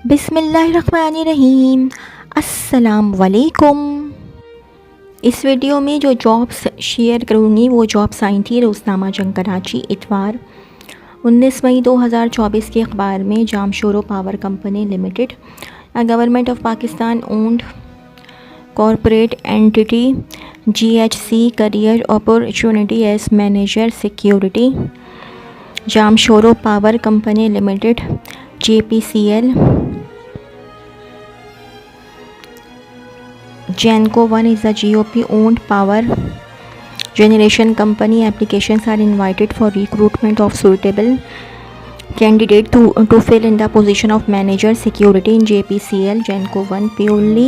बिस्मिल्लाहिर्रहमानिर्रहीम। अस्सलाम वालेकुम। इस वीडियो में जो जॉब्स शेयर करूँगी वो जॉब्स आई थी रोज़नामा जंग कराची इतवार 19 मई 2024 के अखबार में। Jamshoro power company limited, a government of Pakistan owned corporate entity, GHC, career opportunity as manager security. Jamshoro power company limited, JPCL, Genco 1 is a GOP owned power generation company. Applications are invited for recruitment of suitable candidate to fill in the position of manager security in JPCL Genco 1 purely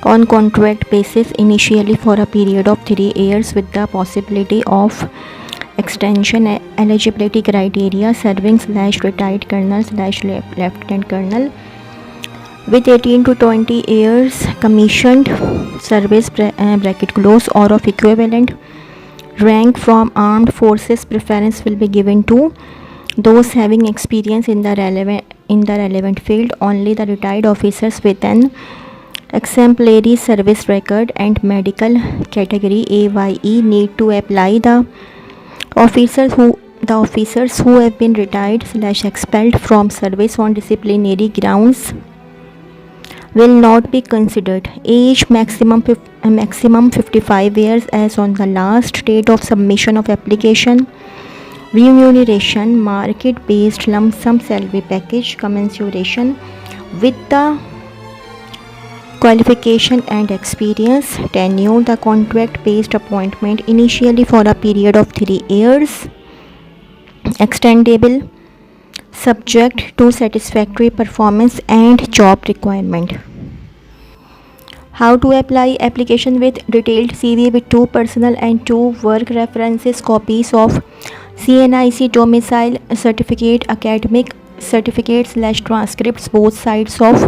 on contract basis, initially for a period of 3 years with the possibility of extension. Eligibility criteria: serving / retired colonel / lieutenant colonel with 18 to 20 years commissioned service bracket close or of equivalent rank from armed forces. Preference will be given to those having experience in the relevant field. Only the retired officers with an exemplary service record and medical category AYE need to apply. The officers who have been retired / expelled from service on disciplinary grounds will not be considered. Age maximum 55 years as on the last date of submission of application. Remuneration: market based lump sum salary package commensuration with the qualification and experience. Tenure: the contract based appointment, initially for a period of 3 years, extendable subject to satisfactory performance and job requirement. How to apply: application with detailed CV with 2 personal and 2 work references, copies of CNIC domicile certificate, academic certificates / transcripts, both sides of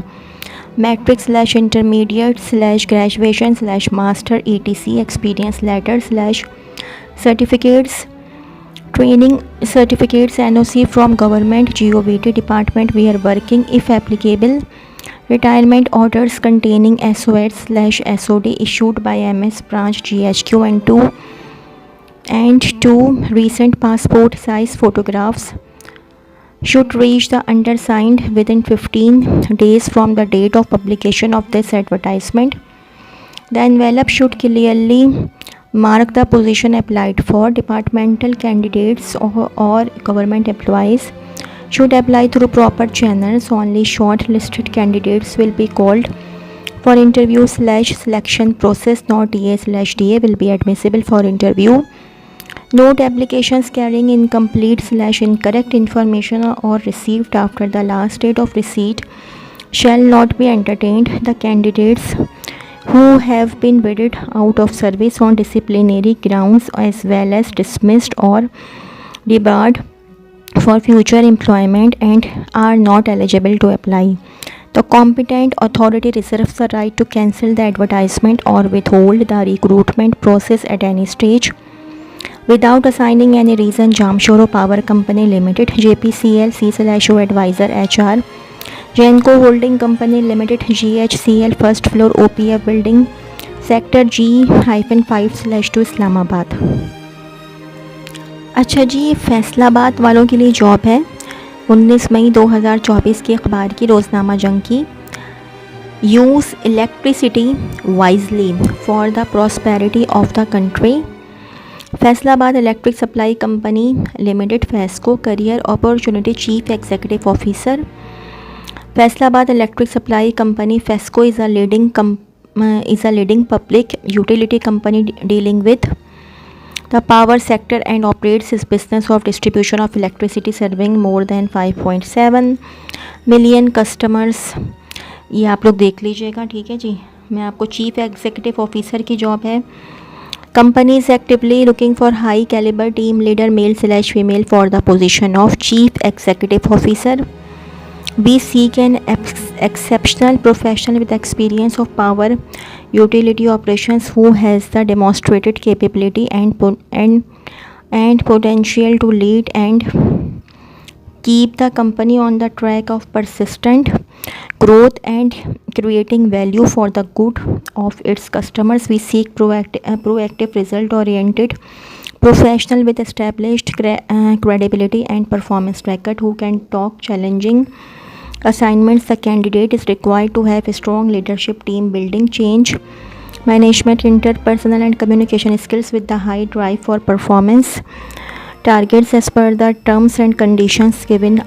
matric / intermediate / graduation / master, etc. experience letter / certificates, training certificates, NOC from government GOVT department we are working, if applicable. Retirement orders containing SOS / SOD issued by MS branch GHQ and 2 recent passport size photographs should reach the undersigned within 15 days from the date of publication of this advertisement. The envelope should clearly mark the position applied for. Departmental candidates or government employees should apply through proper channels. Only short-listed candidates will be called for interview / selection process. Not TA/DA will be admissible for interview. Note: applications carrying incomplete / incorrect information or received after the last date of receipt shall not be entertained. The candidates who have been weeded out of service on disciplinary grounds as well as dismissed or debarred for future employment and are not eligible to apply. The competent authority reserves the right to cancel the advertisement or withhold the recruitment process at any stage without assigning any reason. Jamshoro Power Company Limited, JPCL, C/O Advisor HR, Genco Holding Company Limited, GHCL, first floor OPF building, sector G-5/2 Islamabad. अच्छा जी, फैसलाबाद वालों के लिए job है 19 मई 2024 के अखबार की, रोज़नामा जंग की। Use electricity wisely for the prosperity of the country. Faisalabad electric supply company limited, FESCO, career opportunity chief executive officer. Faisalabad electric supply company FESCO is a leading public utility company dealing with the power sector and operates its business of distribution of electricity serving more than 5.7 million customers। ये आप लोग देख लीजिएगा, ठीक है जी। मैं आपको चीफ एग्जीक्यूटिव ऑफिसर की जॉब है। Company is actively looking for high calibre team leader male female for the position of chief executive officer. We seek an exceptional professional with experience of power utility operations who has the demonstrated capability and potential to lead and keep the company on the track of persistent growth and creating value for the good of its customers. We seek proactive result-oriented professional with established credibility and performance record who can talk challenging assignments. The candidate is required to have a strong leadership, team building, change management, interpersonal and communication skills with the high drive for performance targets as per the terms and conditions given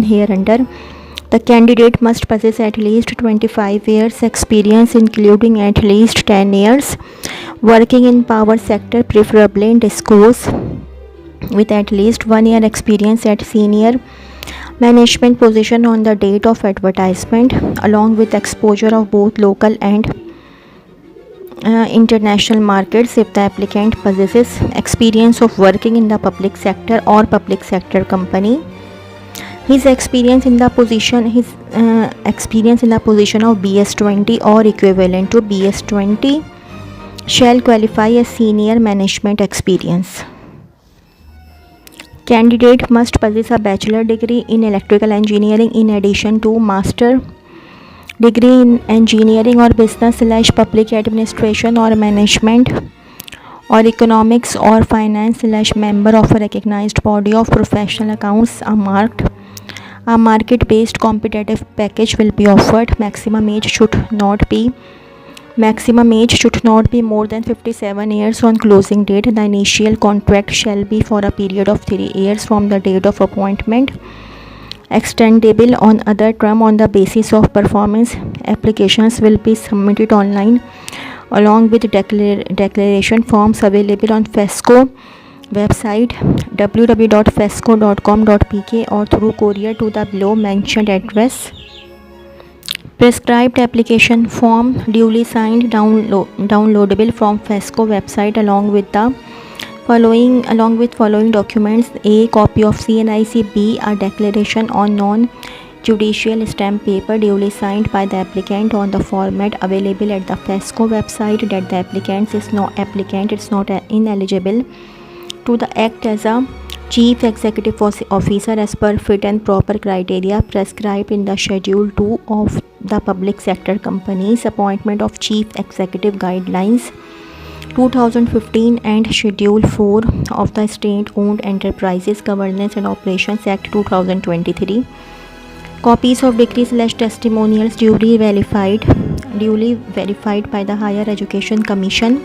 hereunder. The candidate must possess at least 25 years experience, including at least 10 years working in power sector, preferably in discourse, with at least 1 year experience at senior management position on the date of advertisement, along with exposure of both local and international markets if the applicant possesses experience of working in the public sector or public sector company. His experience in the position of BS20 or equivalent to BS20 shall qualify as senior management experience. Candidate must possess a bachelor degree in electrical engineering in addition to master degree in engineering or business/public administration or management or economics or finance / member of a recognized body of professional accounts. A market-based competitive package will be offered. Maximum age should not be more than 57 years on closing date. The initial contract shall be for a period of 3 years from the date of appointment, extendable on other term on the basis of performance. Applications will be submitted online along with declaration forms available on FESCO website www.fesco.com.pk or through courier to the below mentioned address. Prescribed application form duly signed downloadable from FESCO website along with following documents: A. Copy of CNIC. B. A declaration on non-judicial stamp paper duly signed by the applicant on the format available at the FESCO website that the applicant is not ineligible to act as a Chief Executive Officer as per fit and proper criteria prescribed in the Schedule 2 of the Public Sector Companies Appointment of Chief Executive Guidelines 2015 and Schedule 4 of the State-Owned Enterprises Governance and Operations Act 2023. Copies of degrees/testimonials duly verified by the Higher Education Commission,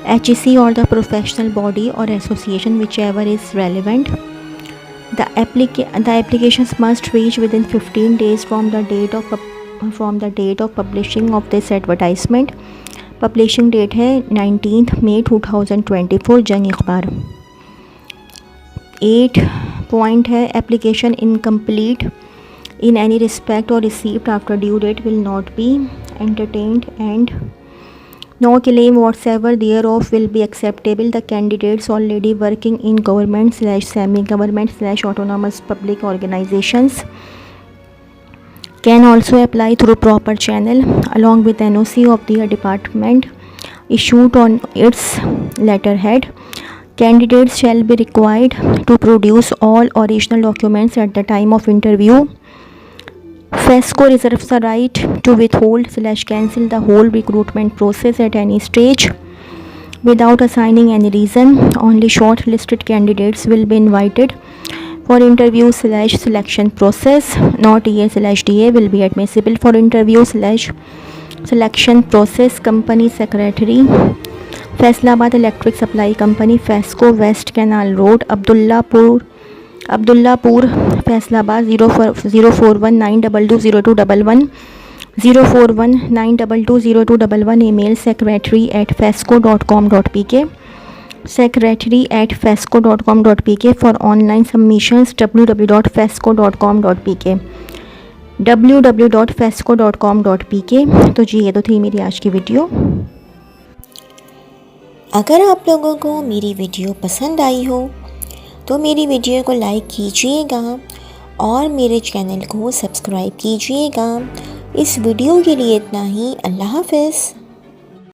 HEC or the professional body or association whichever is relevant. The applications must reach within 15 days from the date of publishing of this advertisement. Publishing date है 19th May 2024 जंग अखबार. 8 point है application incomplete in any respect or received after due date will not be entertained and no claim whatsoever thereof will be acceptable. The candidates already working in government/semi-government/autonomous public organizations can also apply through proper channel along with NOC of the department issued on its letterhead. Candidates shall be required to produce all original documents at the time of interview. FESCO reserves the right to withhold/cancel the whole recruitment process at any stage without assigning any reason. Only shortlisted candidates will be invited for interview/selection process. Not EA/DA will be admissible for interview/selection process. Company Secretary, Faisalabad Electric Supply Company, FESCO, West Canal Road, Abdullapur, Faisalabad 0419220211 0419220211. Email secretary@fesco.com.pk secretary@fesco.com.pk for online submissions. www.fesco.com.pk www.fesco.com.pk. तो जी ये तो थी मेरी आज की video. अगर आप लोगों को मेरी वीडियो पसंद आई हो तो मेरी वीडियो को लाइक कीजिएगा और मेरे चैनल को सब्सक्राइब कीजिएगा. इस वीडियो के लिए इतना ही. अल्लाह हाफ़िज़.